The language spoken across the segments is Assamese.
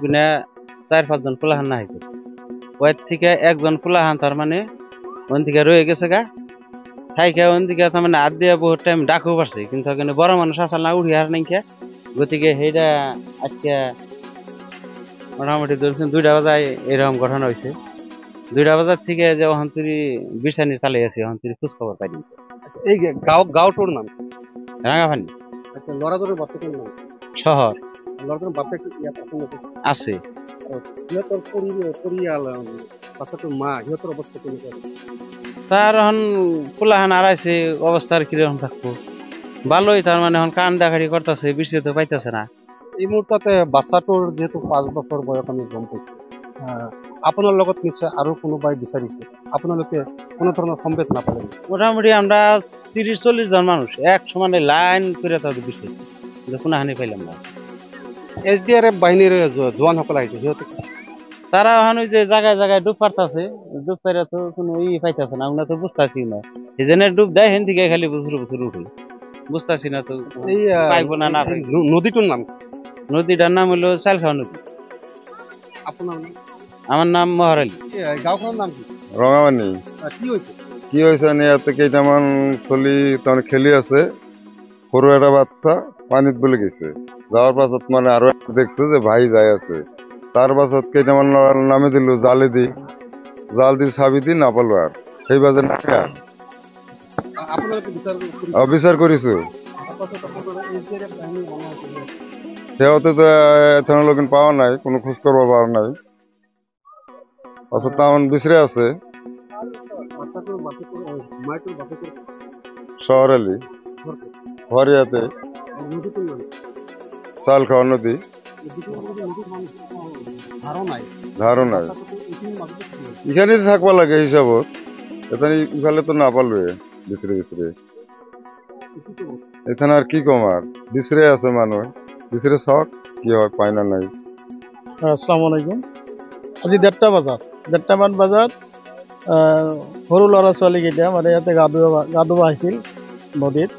গুনা 4-5 জন পোলাহান না হইতো ওই থেকে একজন পোলাহান তার মানে ওন থেকে রয়ে গেছে গা থাইকা ওন থেকে তার মানে আদ দিয়া বহুত টাইম ডাকও পারছে কিন্তু এখানে বড় মানুষ আসল না উড়ি আর নাই গতিকে সেইটা আজকে মোটামুটি ধরছেন 2টা বাজায় এরকম ঘটনা হয়েছে 2টা বাজার থেকে যে অহন্তরি বিছানির তালে আছে অহন্তরি খোঁজ খবর পাইনি এই গাঁওটোর নাম রাঙাপানি লড়াগড়ের বাচ্চাটার নাম শহর লড়াগড়ের বাচ্চা কি আছে সিহঁতৰ পৰিয়াল বাচ্চাটোৰ মা সিহঁতৰ অৱস্থা কেনেকুৱা তাৰ এখন পোলাহান আড়াইছে অবস্থাৰ কিৰকম থাকবো ভালোই তাৰ মানে এখন কান্দাকাটি কৰতেছে বৃষ্টি তো পাইতেছে না এই মুহূৰ্ততে বাচ্চাটোৰ যিহেতু 5 বছৰ বয়স আমি গম পাইছো আপোনাৰ লগত নিশ্চয় আৰু কোনোবাই বিচাৰিছে আপোনালোকে কোনো ধৰণৰ সম্ভেদ নাপালে মোটামুটি আমরা 30-40 জন মানুষ এক সমানে লাইন করে তাদের বিচারছি কিন্তু কোনো হানি পাইলাম না SDRF বাহিনীৰ জোৱানসকল আহিছে সিহঁতে তারা এখন ওই যে জায়গায় জায়গায় ডুব পারতেছে ডুব পাইরা তো কোনো পাইতেছে না আমরা তো বুঝতেছি না এই জন্য ডুব দেয় হেন থেকে খালি বুঝুর উঠে বুঝতেছি না তো এই পাইব না না নদীটোর নাম নদীটার নাম হলো চালখাওয়া নদী আপোনাৰ আমাৰ নাম মহাৰালী গাঁওখনৰ নাম কি ৰঙামানি কি হৈছে কি হৈছে ইয়াতে কেইটামান চলি তাৰমানে খেলি আছে সৰু এটা বাচ্চা পানীত বুলি গৈছে যাওয়াৰ পাছত মানে আৰু দেখছে যে ভাই যাই আছে তার পাছত কেইটামান নামে দিলো জালে দি জাল দি চাবি দি নাপালো আর সেই বাজে নাকে আর আপোনালোকে বিচাৰ কৰিছো সিহঁতে তো এথেনলৈকে পাওয়া নাই কোনো খোঁজ কৰিব পৰা নাই পাছত তামান বিচাৰে আছে শহরালি ঘর ইয়াতে চালখাওয়া নদী ধারণা এখানে থাকবা লাগে হিসাবত এখানে ইফালে তো না পারবে বিচরে বিচরে এখানে আর কি কম আর বিচরে আছে মানুষ বিচরে শখ কি হয় পায় না নাই আসসালামু আলাইকুম আজি 1:30 মান বজাত সৰু ল'ৰা ছোৱালীকেইটা মানে ইয়াতে গা ধুব আহিছিল নদীত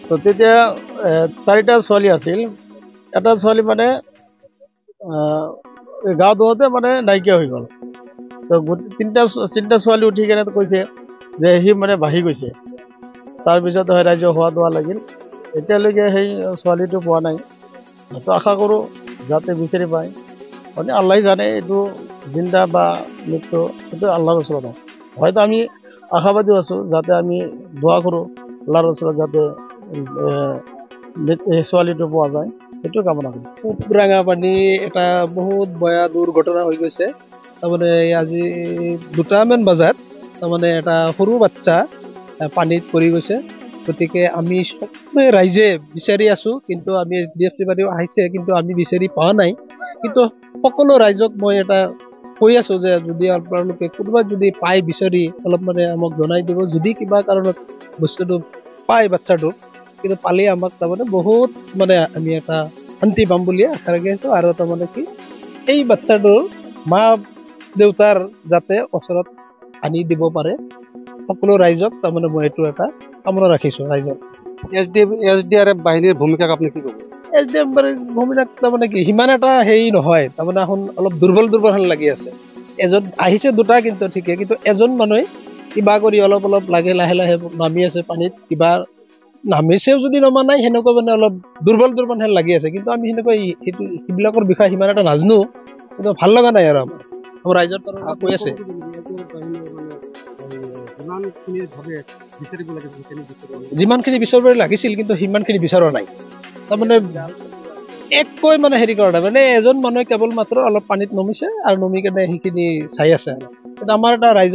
তো তেতিয়া 4টা ছোৱালী আছিল এটা ছোৱালী মানে গা ধোৱাতে মানে নাইকিয়া হৈ গ'ল তো 3টা ছোৱালী উঠি কেনে কৈছে যে সি মানে ভাহি গৈছে তাৰপিছত ৰাইজ হোৱা দোৱা লাগিল এতিয়ালৈকে সেই ছোৱালীটো পোৱা নাই তো আশা কৰোঁ যাতে বিচাৰি পায় মানে আল্লাহ জানে এইটো জিন্দা বা মৃত্যু সেইটো আল্লাহৰ ওচৰত আছে হয়তো আমি আশাবাদী আছোঁ যাতে আমি দোৱা কৰোঁ আল্লাহৰ ওচৰত যাতে ছোৱালীটো পোৱা যায় সেইটো কামনা কৰোঁ ৰাঙাপানী এটা বহুত বেয়া দুৰ্ঘটনা হৈ গৈছে তাৰমানে আজি 2টামান বজাত তাৰমানে এটা সৰু বাচ্চা পানীত পৰি গৈছে গতিকে আমি সবে ৰাইজে বিচাৰি আছোঁ কিন্তু আমি SDF বাহিনীও আহিছে কিন্তু আমি বিচাৰি পোৱা নাই কিন্তু সকলো ৰাইজক মই এটা কৈ আছোঁ যে যদি আপোনালোকে কোনোবা যদি পাই বিচাৰি অলপ মানে আমাক জনাই দিব যদি কিবা কাৰণত বস্তুটো পায় বাচ্চাটো কিন্তু পালে আমাক তাৰমানে বহুত মানে আমি এটা শান্তি পাম বুলি আশা ৰাখি আছোঁ আৰু তাৰমানে কি এই বাচ্চাটোৰ মা দেউতাৰ যাতে ওচৰত আনি দিব পাৰে সকলো ৰাইজক তাৰমানে মই এইটো এটা কামনা ৰাখিছোঁ ৰাইজক SDRF বাহিনীৰ ভূমিকাক আপুনি কি ক'ব SDF ভূমিকা তাৰমানে কি সিমান এটা হেৰি নহয় তাৰমানে এখন অলপ দুৰ্বল হেন লাগি আছে এজন আহিছে 2টা কিন্তু ঠিকে কিন্তু এজন মানুহে কিবা কৰি অলপ লাহে লাহে নামি আছে পানীত কিবা নামিছেও যদি নমা নাই সেনেকুৱা মানে অলপ দুৰ্বল হেন লাগি আছে কিন্তু আমি সেনেকুৱা সেইবিলাকৰ বিষয়ে সিমান এটা নাজানো কিন্তু ভাল লগা নাই আৰু আমাৰ ৰাইজৰ পৰা কৈ আছে যিমানখিনি বিচাৰিব লাগিছিল কিন্তু সিমানখিনি বিচৰা নাই তাৰমানে এককৈ মানে হেৰি কৰা নাই মানে এজন মানুহে কেৱল মাত্ৰ অলপ পানীত নমিছে আৰু নমি কেনে সেইখিনি চাই আছে কিন্তু আমাৰ এটা ৰাইজৰ